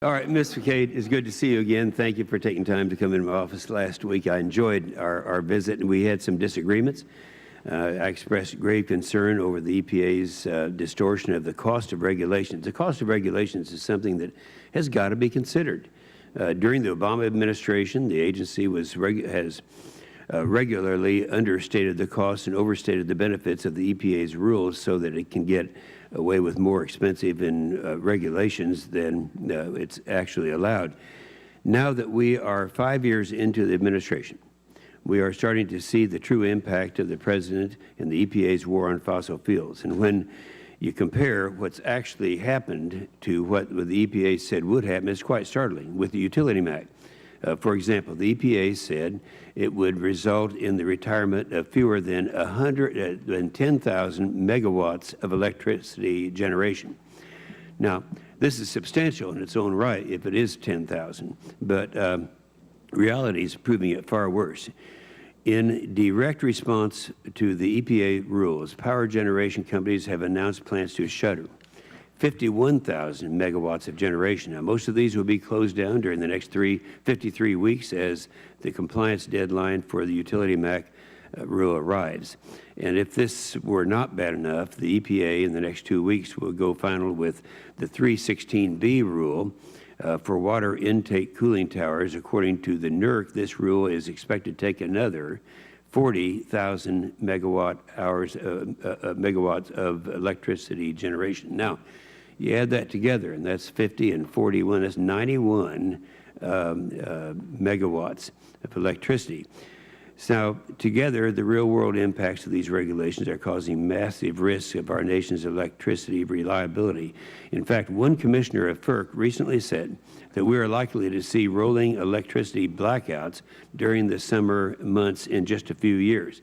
All right, Ms. McCabe, it's good to see you again. Thank you for taking time to come into my office last week. I enjoyed our visit, and we had some disagreements. I expressed grave concern over the EPA's distortion of the cost of regulations. The cost of regulations is something that has got to be considered. During the Obama administration, the agency has regularly understated the costs and overstated the benefits of the EPA's rules so that it can get away with more expensive regulations than it's actually allowed. Now that we are 5 years into the administration, we are starting to see the true impact of the President and the EPA's war on fossil fuels. And when you compare what's actually happened to what the EPA said would happen, it's quite startling. With the Utility MAC, for example, the EPA said it would result in the retirement of fewer than 110,000 megawatts of electricity generation. Now, this is substantial in its own right if it is 10,000, but reality is proving it far worse. In direct response to the EPA rules, power generation companies have announced plans to shutter 51,000 megawatts of generation. Now, most of these will be closed down during the next 53 weeks as the compliance deadline for the Utility MAC rule arrives. And if this were not bad enough, the EPA in the next 2 weeks will go final with the 316B rule for water intake cooling towers. According to the NERC, this rule is expected to take another 40,000 megawatts of electricity generation. Now, you add that together, and that's 50 and 41, that's 91 megawatts of electricity. So together, the real-world impacts of these regulations are causing massive risks of our nation's electricity reliability. In fact, one commissioner of FERC recently said that we are likely to see rolling electricity blackouts during the summer months in just a few years.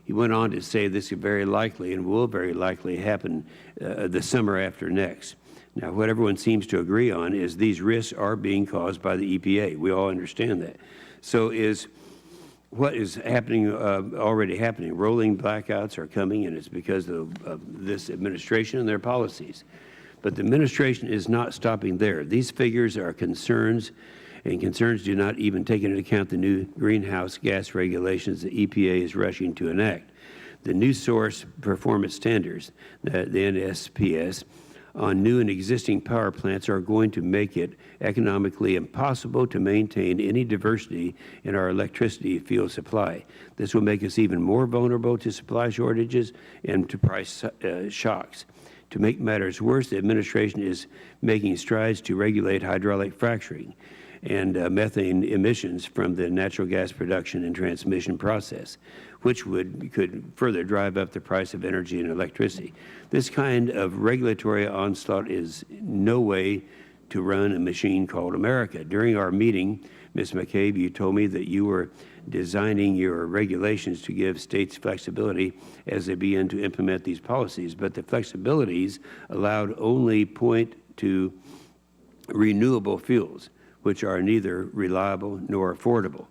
He went on to say this is very likely and will very likely happen the summer after next. Now, what everyone seems to agree on is these risks are being caused by the EPA. We all understand that. So what is happening, already happening? Rolling blackouts are coming, and it's because of this administration and their policies. But the administration is not stopping there. These figures are concerns, and concerns do not even take into account the new greenhouse gas regulations the EPA is rushing to enact. The new source performance standards, the NSPS, on new and existing power plants are going to make it economically impossible to maintain any diversity in our electricity fuel supply. This will make us even more vulnerable to supply shortages and to price shocks. To make matters worse, the administration is making strides to regulate hydraulic fracturing and methane emissions from the natural gas production and transmission process, which could further drive up the price of energy and electricity. This kind of regulatory onslaught is no way to run a machine called America. During our meeting, Ms. McCabe, you told me that you were designing your regulations to give states flexibility as they begin to implement these policies, but the flexibilities allowed only point to renewable fuels, which are neither reliable nor affordable.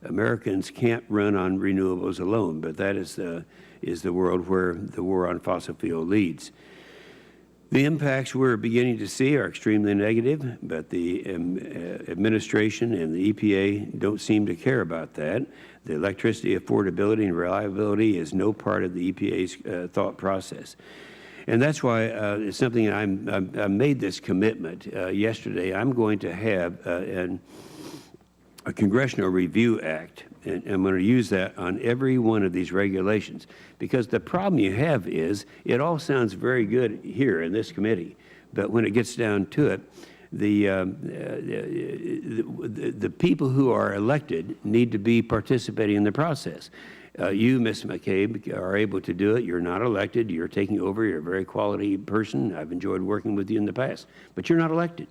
Americans can't run on renewables alone, but that is the world where the war on fossil fuel leads. The impacts we're beginning to see are extremely negative, but the administration and the EPA don't seem to care about that. The electricity affordability and reliability is no part of the EPA's thought process. And that's why it's something I made this commitment yesterday. I'm going to have a Congressional Review Act, and I'm going to use that on every one of these regulations, because the problem you have is it all sounds very good here in this committee, but when it gets down to it, the people who are elected need to be participating in the process. You, Ms. McCabe, are able to do it. You're not elected. You're taking over. You're a very quality person. I've enjoyed working with you in the past, but you're not elected.